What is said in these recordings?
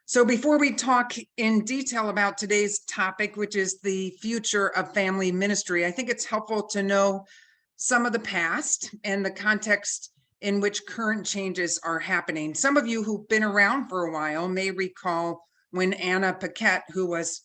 So before we talk in detail about today's topic, which is the future of family ministry, I think it's helpful to know some of the past and the context in which current changes are happening. Some of you who've been around for a while may recall when Anna Paquette, who was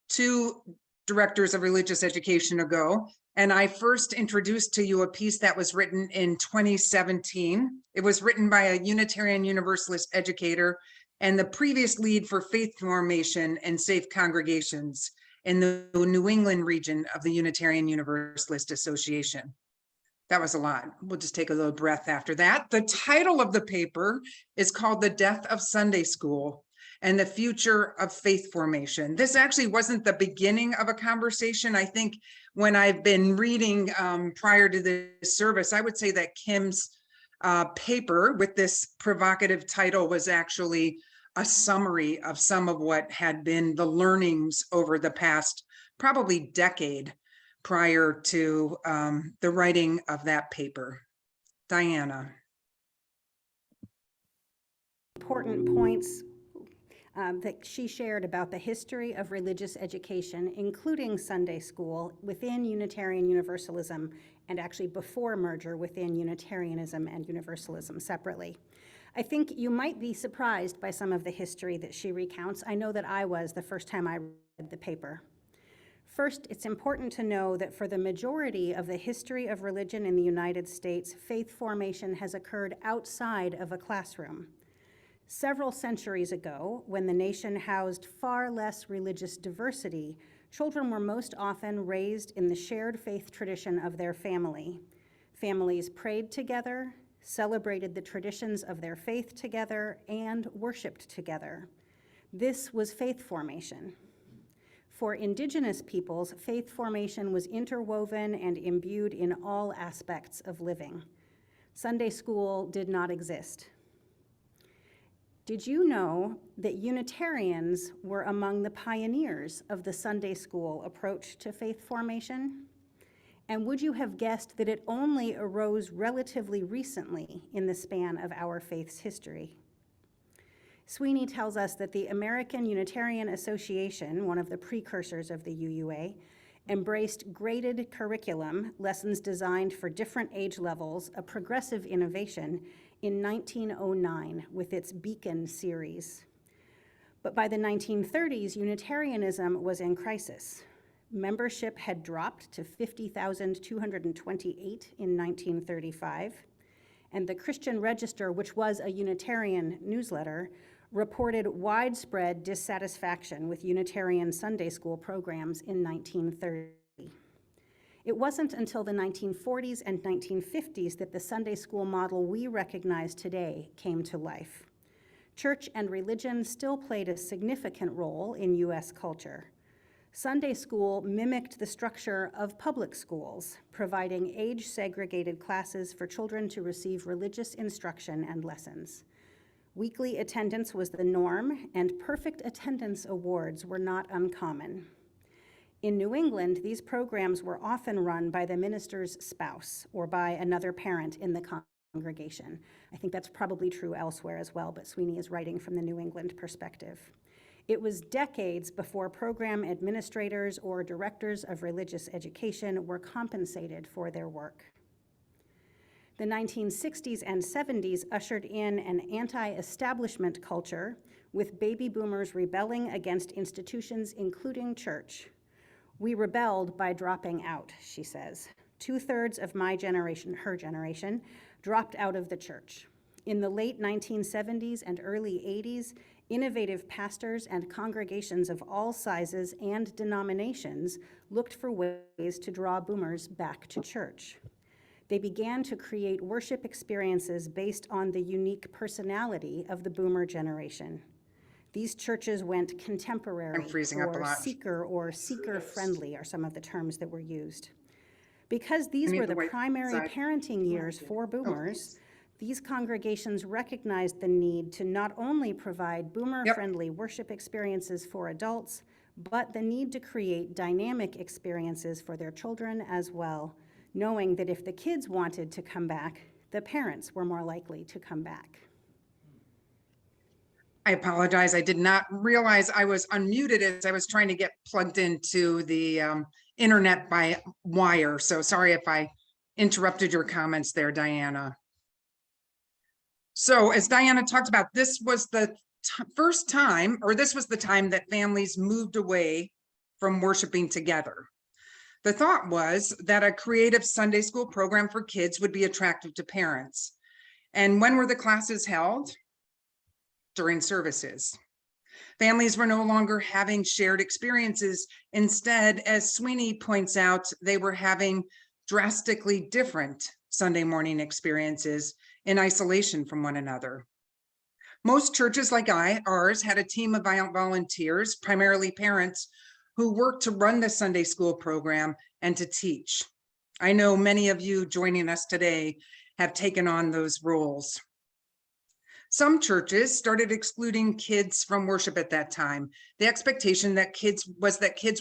two directors of religious education ago, and I first introduced to you a piece that was written in 2017. It was written by a Unitarian Universalist educator and the previous lead for faith formation and safe congregations in the New England region of the Unitarian Universalist Association. That was a lot. We'll just take a little breath after that. The title of the paper is called The Death of Sunday School and the Future of Faith Formation. This actually wasn't the beginning of a conversation. I think when I've been reading prior to this service, I would say that Kim's paper with this provocative title was actually a summary of some of what had been the learnings over the past probably decade prior to the writing of that paper. Diana. Important points that she shared about the history of religious education, including Sunday school, within Unitarian Universalism, and actually before merger within Unitarianism and Universalism separately. I think you might be surprised by some of the history that she recounts. I know that I was the first time I read the paper. First, it's important to know that for the majority of the history of religion in the United States, faith formation has occurred outside of a classroom. Several centuries ago, when the nation housed far less religious diversity, children were most often raised in the shared faith tradition of their family. Families prayed together, celebrated the traditions of their faith together, and worshiped together. This was faith formation. For indigenous peoples, faith formation was interwoven and imbued in all aspects of living. Sunday school did not exist. Did you know that Unitarians were among the pioneers of the Sunday school approach to faith formation? And would you have guessed that it only arose relatively recently in the span of our faith's history? Sweeney tells us that the American Unitarian Association, one of the precursors of the UUA, embraced graded curriculum, lessons designed for different age levels, a progressive innovation, in 1909 with its Beacon series. But by the 1930s, Unitarianism was in crisis. Membership had dropped to 50,228 in 1935, and the Christian Register, which was a Unitarian newsletter, reported widespread dissatisfaction with Unitarian Sunday school programs in 1930. It wasn't until the 1940s and 1950s that the Sunday school model we recognize today came to life. Church and religion still played a significant role in US culture. Sunday school mimicked the structure of public schools, providing age-segregated classes for children to receive religious instruction and lessons. Weekly attendance was the norm, and perfect attendance awards were not uncommon. In New England, these programs were often run by the minister's spouse or by another parent in the congregation. I think that's probably true elsewhere as well, but Sweeney is writing from the New England perspective. It was decades before program administrators or directors of religious education were compensated for their work. The 1960s and 70s ushered in an anti-establishment culture, with baby boomers rebelling against institutions, including church. We rebelled by dropping out, she says. 2/3 of my generation, her generation, dropped out of the church. In the late 1970s and early 80s, innovative pastors and congregations of all sizes and denominations looked for ways to draw boomers back to church. They began to create worship experiences based on the unique personality of the boomer generation. These churches went contemporary or seeker or seeker-friendly are some of the terms that were used. Because these were the primary parenting years for boomers, these congregations recognized the need to not only provide boomer-friendly worship experiences for adults, but the need to create dynamic experiences for their children as well, knowing that if the kids wanted to come back, the parents were more likely to come back. I apologize. I did not realize I was unmuted as I was trying to get plugged into the internet by wire. So sorry if I interrupted your comments there, Diana. So as Diana talked about, this was the first time, or this was the time that families moved away from worshiping together. The thought was that a creative Sunday school program for kids would be attractive to parents. And when were the classes held? During services. Families were no longer having shared experiences. Instead, as Sweeney points out, they were having drastically different Sunday morning experiences in isolation from one another. Most churches like ours had a team of volunteers, primarily parents, who worked to run the Sunday school program and to teach. I know many of you joining us today have taken on those roles. Some churches started excluding kids from worship at that time. The expectation that kids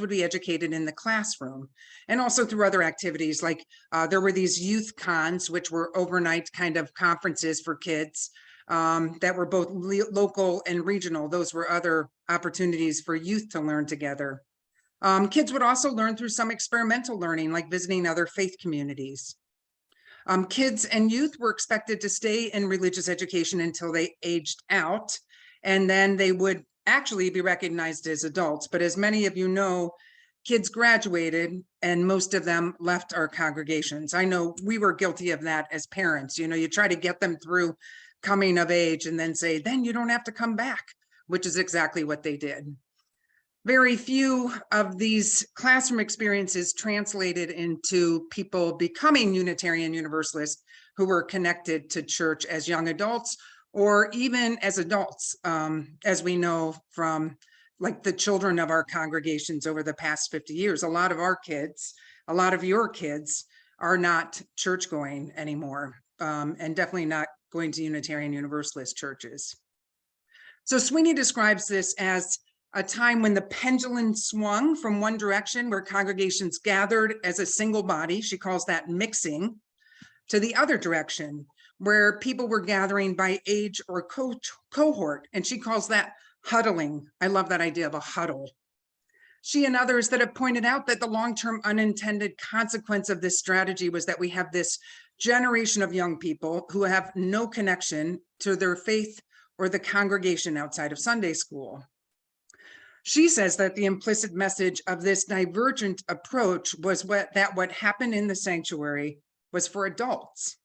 would be educated in the classroom and also through other activities, like there were these youth cons, which were overnight kind of conferences for kids that were both local and regional. Those were other opportunities for youth to learn together. Kids would also learn through some experimental learning, like visiting other faith communities. Kids and youth were expected to stay in religious education until they aged out, and then they would actually be recognized as adults. But as many of you know, kids graduated and most of them left our congregations. I know we were guilty of that as parents. You know, you try to get them through coming of age and then say, then you don't have to come back, which is exactly what they did. Very few of these classroom experiences translated into people becoming Unitarian Universalists who were connected to church as young adults or even as adults, as we know from like the children of our congregations over the past 50 years. A lot of our kids, a lot of your kids are not church going anymore, and definitely not going to Unitarian Universalist churches. So Sweeney describes this as a time when the pendulum swung from one direction where congregations gathered as a single body, she calls that mixing, to the other direction where people were gathering by age or cohort, and she calls that huddling. I love that idea of a huddle. She and others that have pointed out that the long-term unintended consequence of this strategy was that we have this generation of young people who have no connection to their faith or the congregation outside of Sunday school. She says that the implicit message of this divergent approach was what happened in the sanctuary was for adults.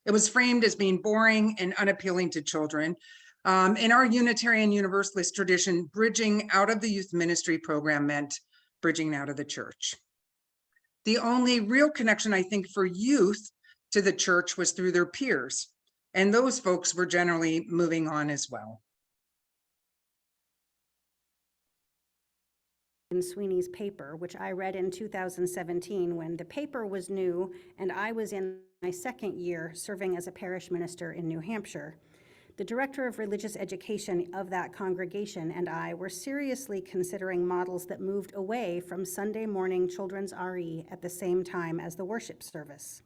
It was framed as being boring and unappealing to children. In our Unitarian Universalist tradition, bridging out of the youth ministry program meant bridging out of the church. The only real connection, I think, for youth to the church was through their peers, and those folks were generally moving on as well. In Sweeney's paper, which I read in 2017 when the paper was new and I was in my second year serving as a parish minister in New Hampshire. The director of religious education of that congregation and I were seriously considering models that moved away from Sunday morning children's RE at the same time as the worship service.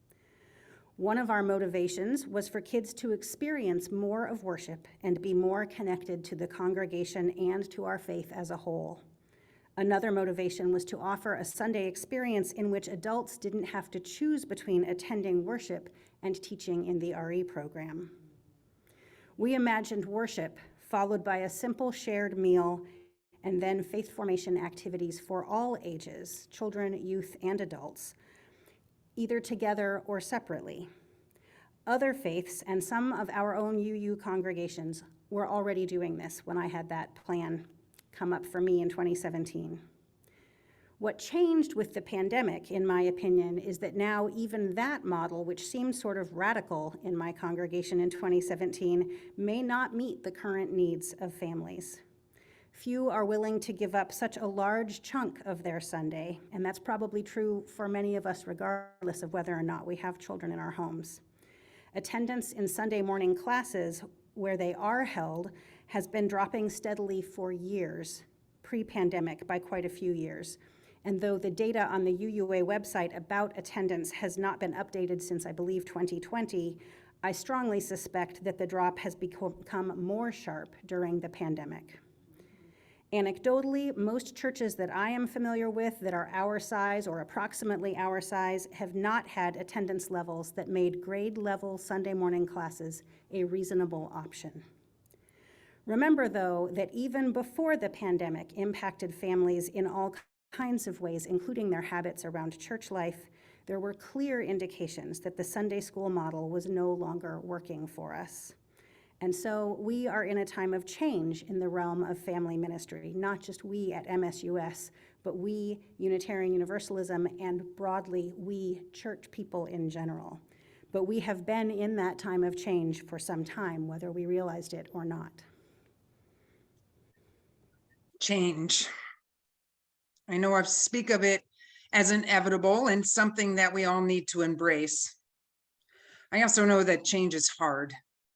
One of our motivations was for kids to experience more of worship and be more connected to the congregation and to our faith as a whole. Another motivation was to offer a Sunday experience in which adults didn't have to choose between attending worship and teaching in the RE program. We imagined worship followed by a simple shared meal and then faith formation activities for all ages, children, youth, and adults, either together or separately. Other faiths and some of our own UU congregations were already doing this when I had that plan come up for me in 2017. What changed with the pandemic, in my opinion, is that now even that model, which seemed sort of radical in my congregation in 2017, may not meet the current needs of families. Few are willing to give up such a large chunk of their Sunday, and that's probably true for many of us regardless of whether or not we have children in our homes. Attendance in Sunday morning classes, where they are held, has been dropping steadily for years, pre-pandemic by quite a few years. And though the data on the UUA website about attendance has not been updated since, I believe, 2020, I strongly suspect that the drop has become more sharp during the pandemic. Anecdotally, most churches that I am familiar with that are our size or approximately our size have not had attendance levels that made grade level Sunday morning classes a reasonable option. Remember, though, that even before the pandemic impacted families in all kinds of ways, including their habits around church life, there were clear indications that the Sunday school model was no longer working for us. And so we are in a time of change in the realm of family ministry, not just we at MSUS, but we, Unitarian Universalism, and broadly, we church people in general. But we have been in that time of change for some time, whether we realized it or not. Change. I know I speak of it as inevitable and something that we all need to embrace. I also know that change is hard,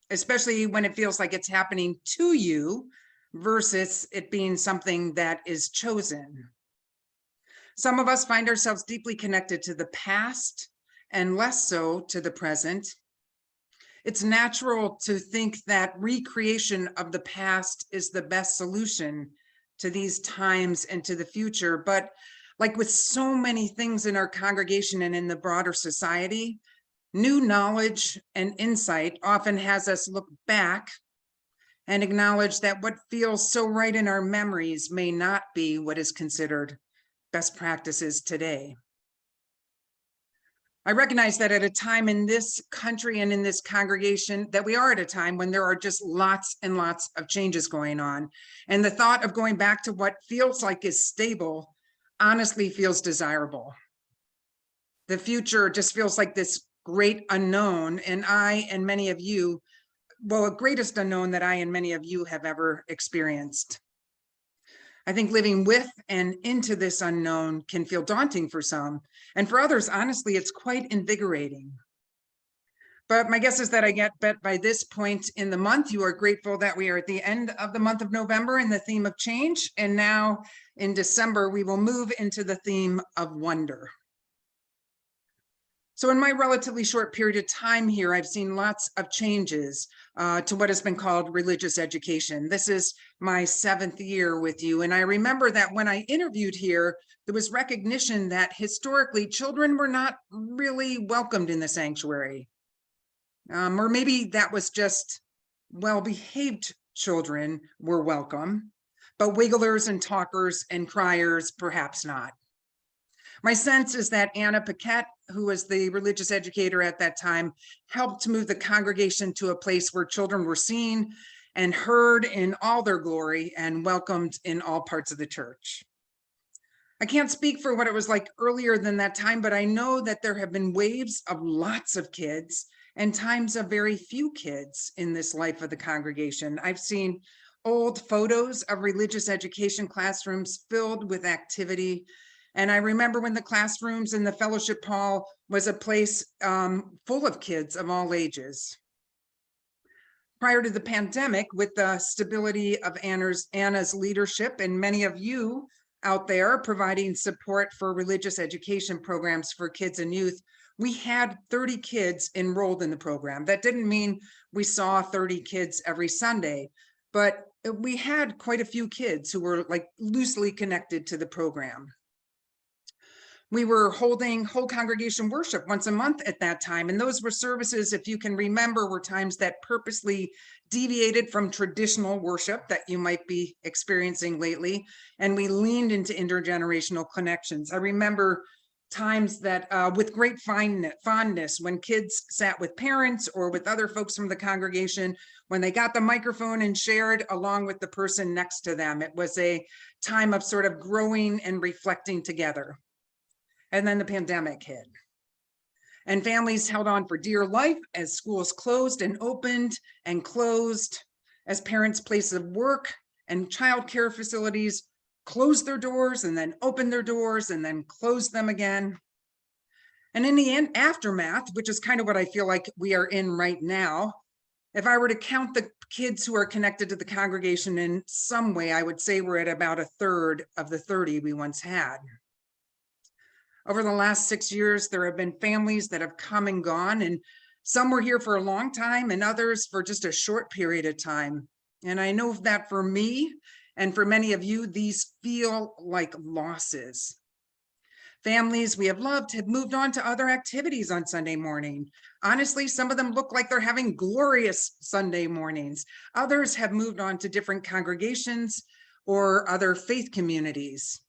especially when it feels like it's happening to you versus it being something that is chosen. Some of us find ourselves deeply connected to the past and less so to the present. It's natural to think that recreation of the past is the best solution to these times and to the future. But like with so many things in our congregation and in the broader society, new knowledge and insight often has us look back and acknowledge that what feels so right in our memories may not be what is considered best practices today. I recognize that at a time in this country and in this congregation, that we are at a time when there are just lots and lots of changes going on. And the thought of going back to what feels like is stable honestly feels desirable. The future just feels like this great unknown, and I and many of you, well, the greatest unknown that I and many of you have ever experienced. I think living with and into this unknown can feel daunting for some, and for others, honestly, it's quite invigorating. But my guess is that I get bet by this point in the month, you are grateful that we are at the end of the month of November in the theme of change, and now in December, we will move into the theme of wonder. So in my relatively short period of time here, I've seen lots of changes to what has been called religious education. This is my 7th year with you. And I remember that when I interviewed here, there was recognition that historically children were not really welcomed in the sanctuary. Or maybe that was just well-behaved children were welcome, but wigglers and talkers and criers, perhaps not. My sense is that Anna Paquette, who was the religious educator at that time, helped to move the congregation to a place where children were seen and heard in all their glory and welcomed in all parts of the church. I can't speak for what it was like earlier than that time, but I know that there have been waves of lots of kids and times of very few kids in this life of the congregation. I've seen old photos of religious education classrooms filled with activity. And I remember when the classrooms in the fellowship hall was a place full of kids of all ages. Prior to the pandemic, with the stability of Anna's leadership and many of you out there providing support for religious education programs for kids and youth, we had 30 kids enrolled in the program. That didn't mean we saw 30 kids every Sunday, but we had quite a few kids who were like loosely connected to the program. We were holding whole congregation worship once a month at that time. And those were services, if you can remember, were times that purposely deviated from traditional worship that you might be experiencing lately. And we leaned into intergenerational connections. I remember times that with great fondness, when kids sat with parents or with other folks from the congregation, when they got the microphone and shared along with the person next to them, it was a time of sort of growing and reflecting together. And then the pandemic hit. And families held on for dear life as schools closed and opened and closed, as parents' places of work and childcare facilities closed their doors and then opened their doors and then closed them again. And in the aftermath, which is kind of what I feel like we are in right now, if I were to count the kids who are connected to the congregation in some way, I would say we're at about a third of the 30 we once had. Over the last 6 years, there have been families that have come and gone, and Some were here for a long time and others for just a short period of time. And I know that for me and for many of you, these feel like losses. Families we have loved have moved on to other activities on Sunday morning. Honestly, some of them look like they're having glorious Sunday mornings. Others have moved on to different congregations or other faith communities.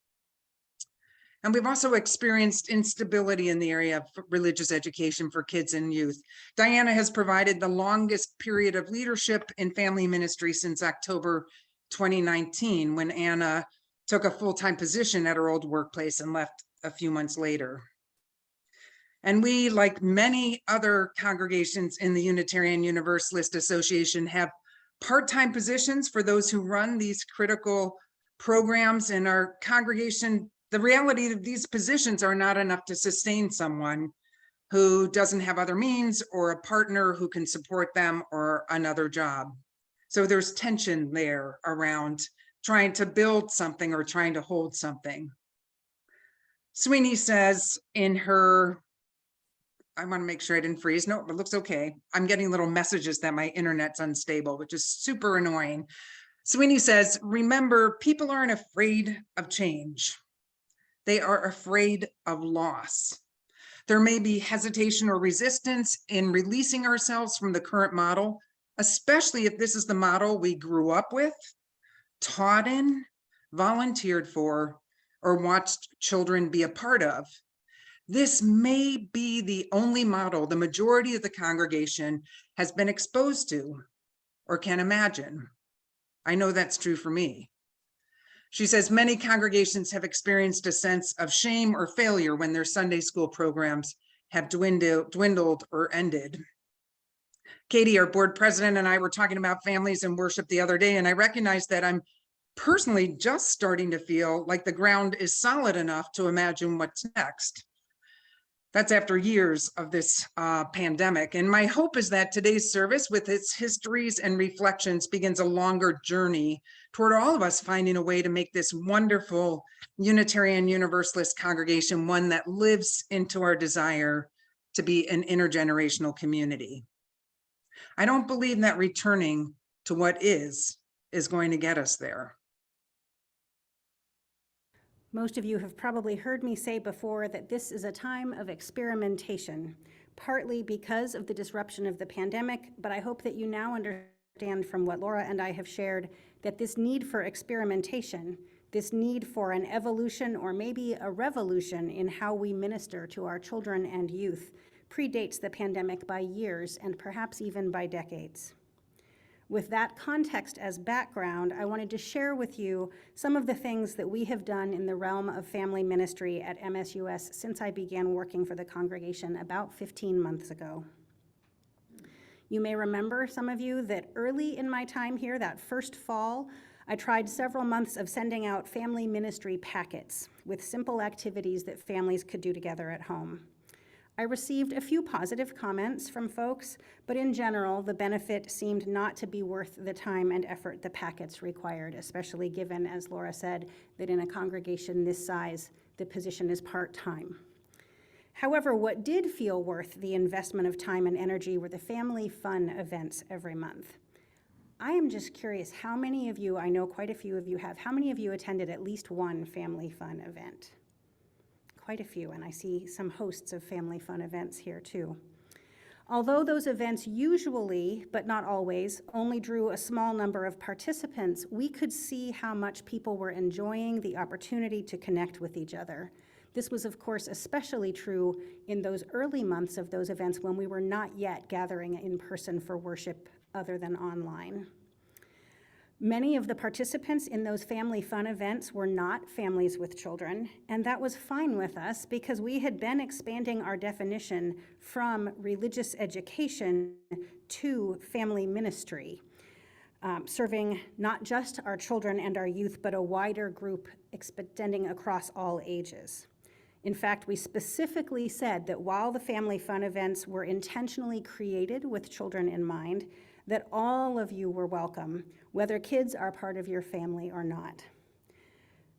And we've also experienced instability in the area of religious education for kids and youth. Diana has provided the longest period of leadership in family ministry since October 2019, when Anna took a full-time position at her old workplace and left a few months later. And we, like many other congregations in the Unitarian Universalist Association, have part-time positions for those who run these critical programs in our congregation. The reality of these positions are not enough to sustain someone who doesn't have other means or a partner who can support them or another job. So there's tension there around trying to build something or trying to hold something. Sweeney says in her, I want to make sure I didn't freeze. No, it looks okay. I'm getting little messages that my internet's unstable, which is super annoying. Sweeney says, remember, people aren't afraid of change. They are afraid of loss. There may be hesitation or resistance in releasing ourselves from the current model, especially if this is the model we grew up with, taught in, volunteered for, or watched children be a part of. This may be the only model the majority of the congregation has been exposed to or can imagine. I know that's true for me. She says many congregations have experienced a sense of shame or failure when their Sunday school programs have dwindled or ended. Katie, our board president, and I were talking about families and worship the other day, and I recognized that I'm personally just starting to feel like the ground is solid enough to imagine what's next. That's after years of this pandemic. And my hope is that today's service, with its histories and reflections, begins a longer journey toward all of us finding a way to make this wonderful Unitarian Universalist congregation one that lives into our desire to be an intergenerational community. I don't believe that returning to what is going to get us there. Most of you have probably heard me say before that this is a time of experimentation, partly because of the disruption of the pandemic, but I hope that you now understand from what Laura and I have shared that this need for experimentation, this need for an evolution or maybe a revolution in how we minister to our children and youth predates the pandemic by years and perhaps even by decades. With that context as background, I wanted to share with you some of the things that we have done in the realm of family ministry at MSUS since I began working for the congregation about 15 months ago. You may remember, some of you, that early in my time here, that first fall, I tried several months of sending out family ministry packets with simple activities that families could do together at home. I received a few positive comments from folks, but in general, the benefit seemed not to be worth the time and effort the packets required, especially given, as Laura said, that in a congregation this size, the position is part-time. However, what did feel worth the investment of time and energy were the family fun events every month. I am just curious how many of you, I know quite a few of you have, how many of you attended at least one family fun event? Quite a few, and I see some hosts of family fun events here too. Although those events usually, but not always, only drew a small number of participants, we could see how much people were enjoying the opportunity to connect with each other. This was, of course, especially true in those early months of those events when we were not yet gathering in person for worship other than online. Many of the participants in those family fun events were not families with children, and that was fine with us because we had been expanding our definition from religious education to family ministry, serving not just our children and our youth, but a wider group extending across all ages. In fact, we specifically said that while the family fun events were intentionally created with children in mind, that all of you were welcome, whether kids are part of your family or not.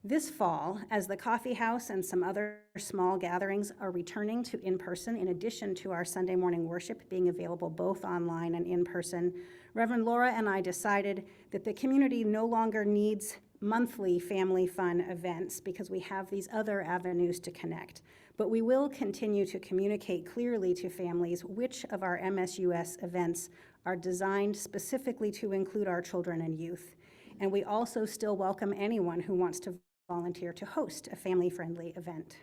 This fall, as the coffee house and some other small gatherings are returning to in-person, in addition to our Sunday morning worship being available both online and in person, Reverend Laura and I decided that the community no longer needs monthly family fun events because we have these other avenues to connect. But we will continue to communicate clearly to families which of our MSUS events are designed specifically to include our children and youth. And we also still welcome anyone who wants to volunteer to host a family-friendly event.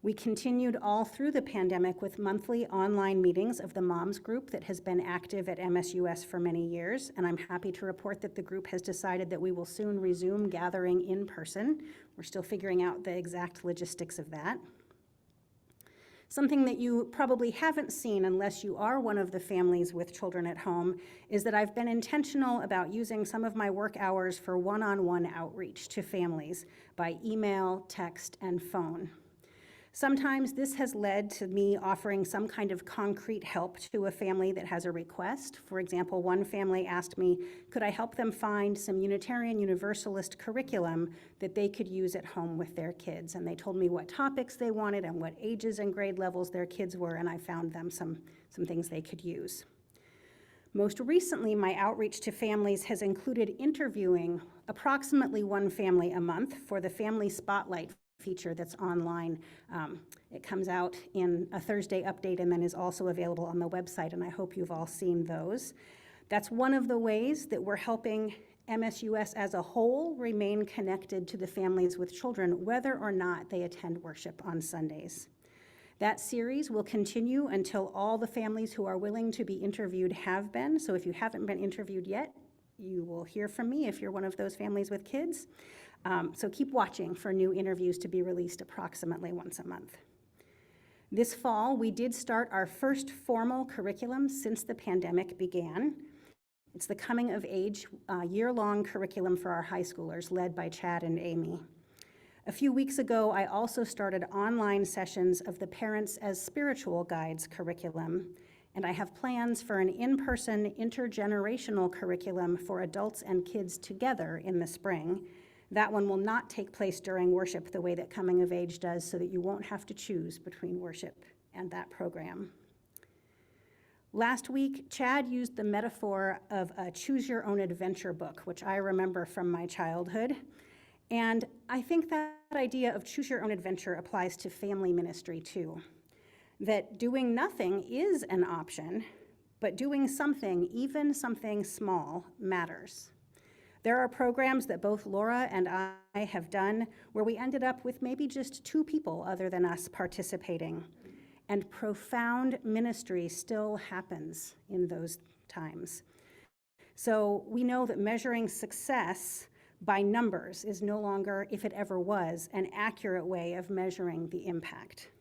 We continued all through the pandemic with monthly online meetings of the Moms Group that has been active at MSUS for many years, and I'm happy to report that the group has decided that we will soon resume gathering in person. We're still figuring out the exact logistics of that. Something that you probably haven't seen unless you are one of the families with children at home is that I've been intentional about using some of my work hours for one-on-one outreach to families by email, text, and phone. Sometimes this has led to me offering some kind of concrete help to a family that has a request. For example, one family asked me, could I help them find some Unitarian Universalist curriculum that they could use at home with their kids? And they told me what topics they wanted and what ages and grade levels their kids were, and I found them some things they could use. Most recently, my outreach to families has included interviewing approximately one family a month for the Family Spotlight feature that's online. It comes out in a Thursday update and then is also available on the website, and I hope you've all seen those. That's one of the ways that we're helping MSUS as a whole remain connected to the families with children, whether or not they attend worship on Sundays. That series will continue until all the families who are willing to be interviewed have been. So if you haven't been interviewed yet, you will hear from me if you're one of those families with kids. So keep watching for new interviews to be released approximately once a month. This fall, we did start our first formal curriculum since the pandemic began. It's the Coming of Age year-long curriculum for our high schoolers, led by Chad and Amy. A few weeks ago, I also started online sessions of the Parents as Spiritual Guides curriculum, and I have plans for an in-person intergenerational curriculum for adults and kids together in the spring. That one will not take place during worship the way that Coming of Age does, so that you won't have to choose between worship and that program. Last week, Chad used the metaphor of a choose-your-own-adventure book, which I remember from my childhood. And I think that idea of choose-your-own-adventure applies to family ministry too. That doing nothing is an option, but doing something, even something small, matters. There are programs that both Laura and I have done where we ended up with maybe just 2 people other than us participating. And profound ministry still happens in those times. So we know that measuring success by numbers is no longer, if it ever was, an accurate way of measuring the impact.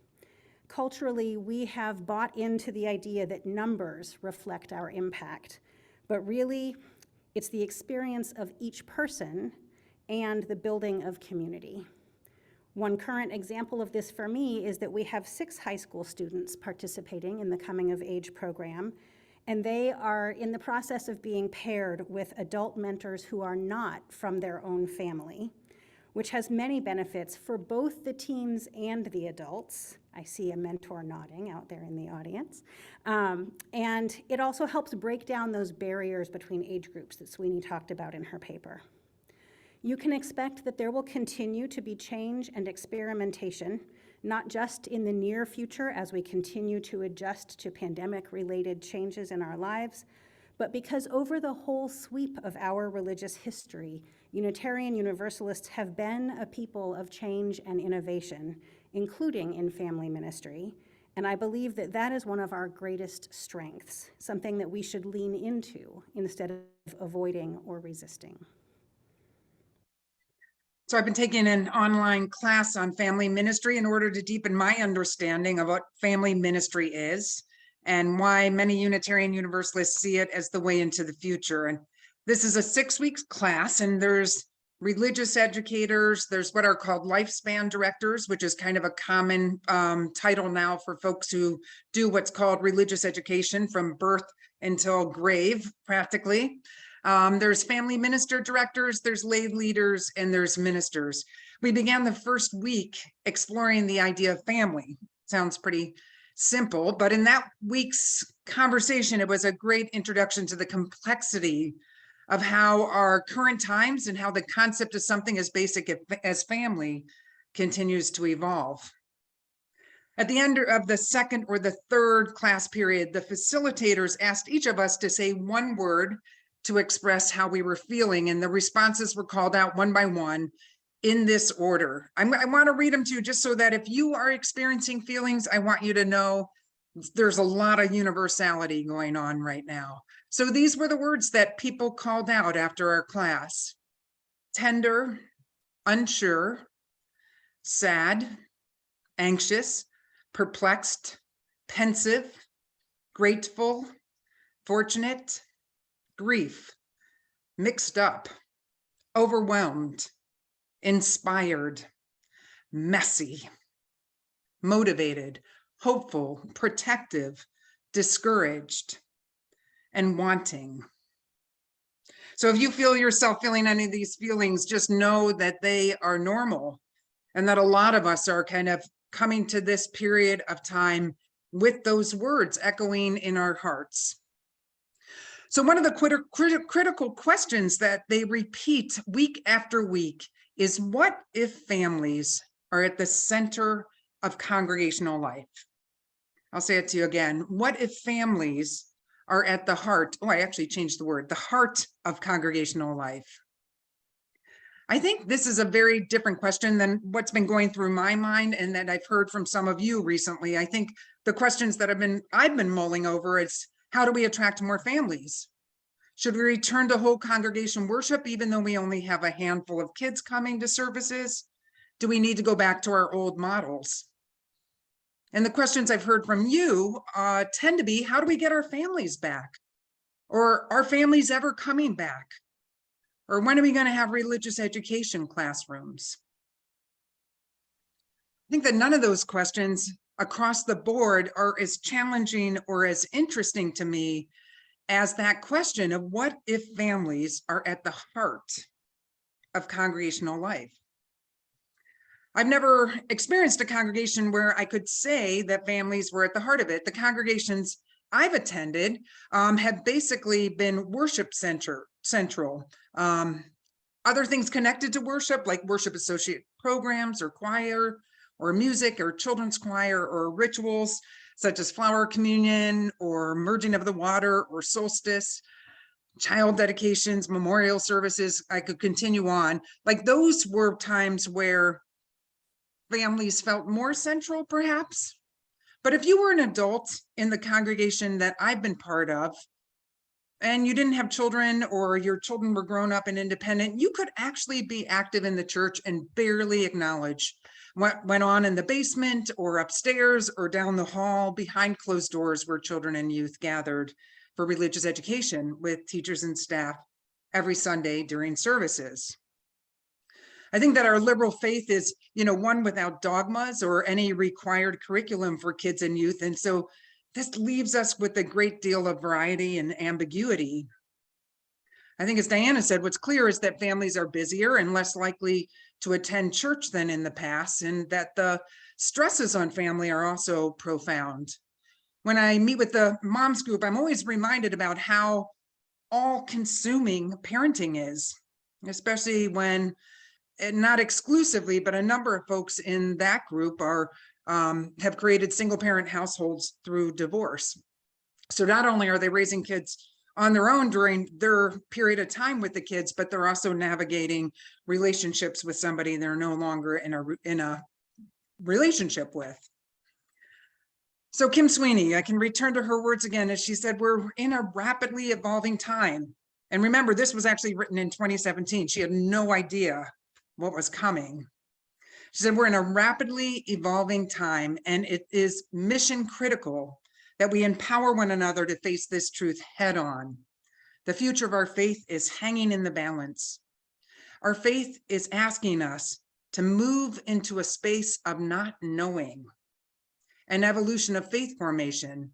Culturally, we have bought into the idea that numbers reflect our impact, but really, it's the experience of each person and the building of community. One current example of this for me is that we have 6 high school students participating in the Coming of Age program, and they are in the process of being paired with adult mentors who are not from their own family, which has many benefits for both the teens and the adults. I see a mentor nodding out there in the audience. And it also helps break down those barriers between age groups that Sweeney talked about in her paper. You can expect that there will continue to be change and experimentation, not just in the near future as we continue to adjust to pandemic-related changes in our lives, but because over the whole sweep of our religious history, Unitarian Universalists have been a people of change and innovation, including in family ministry, and I believe that that is one of our greatest strengths, something that we should lean into instead of avoiding or resisting. So I've been taking an online class on family ministry in order to deepen my understanding of what family ministry is and why many Unitarian Universalists see it as the way into the future. And this is a 6-week class, and there's religious educators, there's what are called lifespan directors, which is kind of a common title now for folks who do what's called religious education from birth until grave, practically. There's family minister directors, there's lay leaders, and there's ministers. We began the first week exploring the idea of family. Sounds pretty simple, but in that week's conversation, it was a great introduction to the complexity of how our current times and how the concept of something as basic as family continues to evolve. At the end of the second or the third class period, the facilitators asked each of us to say one word to express how we were feeling, and the responses were called out one by one in this order. I want to read them to you just so that if you are experiencing feelings, I want you to know there's a lot of universality going on right now. So these were the words that people called out after our class: tender, unsure, sad, anxious, perplexed, pensive, grateful, fortunate, grief, mixed up, overwhelmed, inspired, messy, motivated, hopeful, protective, discouraged, and wanting. So if you feel yourself feeling any of these feelings, just know that they are normal and that a lot of us are kind of coming to this period of time with those words echoing in our hearts. So one of the critical questions that they repeat week after week is, what if families are at the center of congregational life? I'll say it to you again. What if families are at the heart? Oh, I actually changed the word, the heart of congregational life. I think this is a very different question than what's been going through my mind and that I've heard from some of you recently. I think the questions that I've been mulling over is, how do we attract more families? Should we return to whole congregation worship even though we only have a handful of kids coming to services? Do we need to go back to our old models? And the questions I've heard from you tend to be, how do we get our families back? Or are families ever coming back? Or when are we going to have religious education classrooms? I think that none of those questions across the board are as challenging or as interesting to me as that question of, what if families are at the heart of congregational life? I've never experienced a congregation where I could say that families were at the heart of it. The congregations I've attended have basically been worship central. Other things connected to worship, like worship associate programs or choir or music or children's choir or rituals such as flower communion or merging of the water or solstice, child dedications, memorial services. I could continue on. Like, those were times where families felt more central, perhaps. But if you were an adult in the congregation that I've been part of, and you didn't have children, or your children were grown up and independent, you could actually be active in the church and barely acknowledge what went on in the basement or upstairs or down the hall behind closed doors where children and youth gathered for religious education with teachers and staff every Sunday during services. I think that our liberal faith is, one without dogmas or any required curriculum for kids and youth. And so this leaves us with a great deal of variety and ambiguity. I think, as Diana said, what's clear is that families are busier and less likely to attend church than in the past, and that the stresses on family are also profound. When I meet with the moms group, I'm always reminded about how all-consuming parenting is, especially when, and not exclusively, but a number of folks in that group have created single-parent households through divorce. So not only are they raising kids on their own during their period of time with the kids, but they're also navigating relationships with somebody they're no longer in a relationship with. So Kim Sweeney, I can return to her words again, as she said, we're in a rapidly evolving time. And remember, this was actually written in 2017. She had no idea what was coming. She said, we're in a rapidly evolving time, and it is mission critical that we empower one another to face this truth head on. The future of our faith is hanging in the balance. Our faith is asking us to move into a space of not knowing. An evolution of faith formation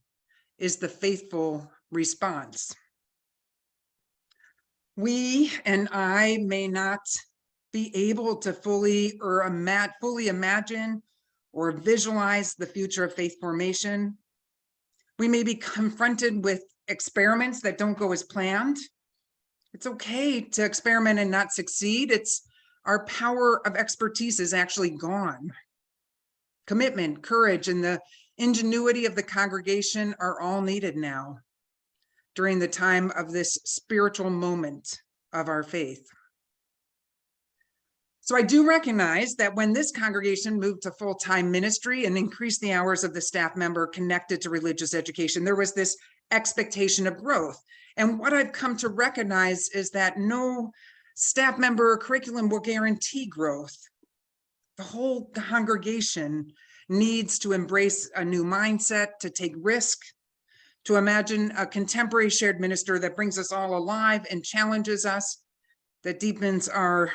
is the faithful response. We and I may not be able to fully imagine or visualize the future of faith formation. We may be confronted with experiments that don't go as planned. It's okay to experiment and not succeed. It's our power of expertise is actually gone. Commitment, courage, and the ingenuity of the congregation are all needed now during the time of this spiritual moment of our faith. So I do recognize that when this congregation moved to full-time ministry and increased the hours of the staff member connected to religious education, there was this expectation of growth. And what I've come to recognize is that no staff member or curriculum will guarantee growth. The whole congregation needs to embrace a new mindset, to take risk, to imagine a contemporary shared minister that brings us all alive and challenges us, that deepens our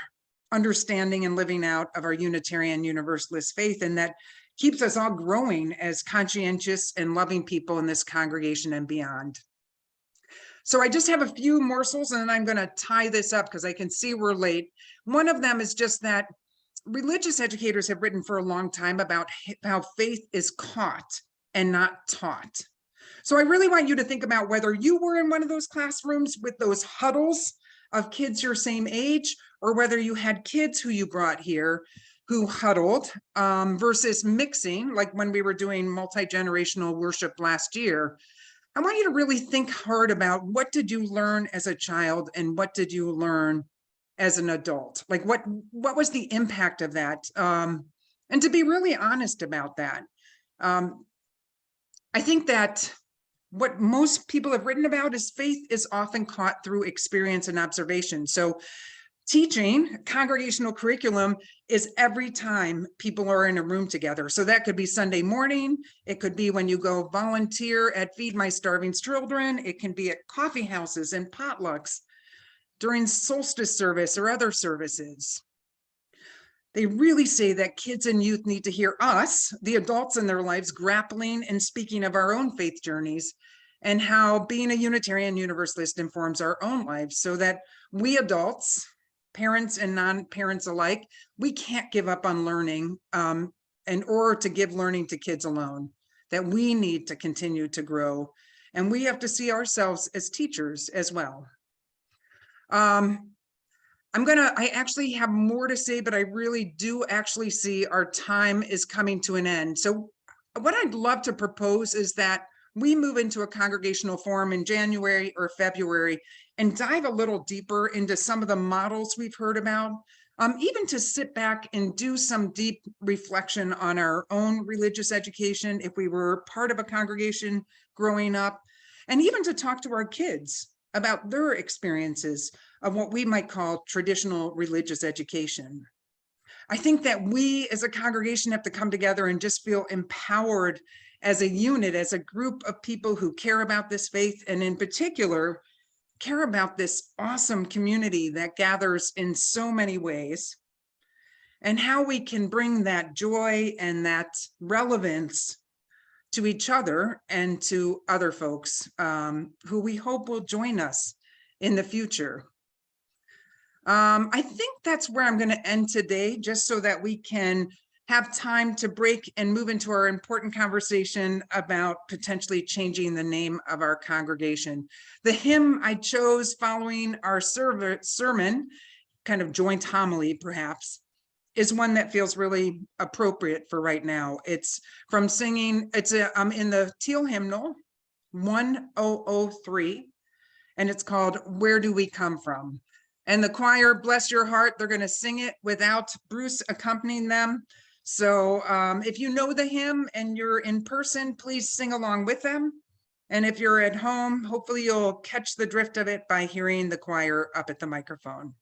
understanding and living out of our Unitarian Universalist faith, and that keeps us all growing as conscientious and loving people in this congregation and beyond. So I just have a few morsels, and then I'm going to tie this up because I can see we're late. One of them is just that religious educators have written for a long time about how faith is caught and not taught. So I really want you to think about whether you were in one of those classrooms with those huddles of kids your same age, or whether you had kids who you brought here who huddled versus mixing, like when we were doing multi-generational worship last year. I want you to really think hard about what did you learn as a child and what did you learn as an adult? Like what was the impact of that? And to be really honest about that. I think that what most people have written about is faith is often caught through experience and observation. So teaching congregational curriculum is every time people are in a room together. So that could be Sunday morning. It could be when you go volunteer at Feed My Starving Children. It can be at coffee houses and potlucks during solstice service or other services. They really say that kids and youth need to hear us, the adults in their lives, grappling and speaking of our own faith journeys and how being a Unitarian Universalist informs our own lives, so that we adults, parents and non-parents alike, we can't give up on learning in order to give learning to kids alone, that we need to continue to grow. And we have to see ourselves as teachers as well. I actually have more to say, but I really do actually see our time is coming to an end. So what I'd love to propose is that we move into a congregational forum in January or February and dive a little deeper into some of the models we've heard about, even to sit back and do some deep reflection on our own religious education if we were part of a congregation growing up, and even to talk to our kids about their experiences of what we might call traditional religious education. I think that we as a congregation have to come together and just feel empowered as a unit, as a group of people who care about this faith, and in particular, care about this awesome community that gathers in so many ways, and how we can bring that joy and that relevance to each other and to other folks who we hope will join us in the future. I think that's where I'm going to end today, just so that we can have time to break and move into our important conversation about potentially changing the name of our congregation. The hymn I chose following our sermon, kind of joint homily perhaps, is one that feels really appropriate for right now. It's from singing, it's in the Teal hymnal 1003, and it's called Where Do We Come From? And the choir, bless your heart, they're going to sing it without Bruce accompanying them. So if you know the hymn and you're in person, please sing along with them. And if you're at home, hopefully you'll catch the drift of it by hearing the choir up at the microphone.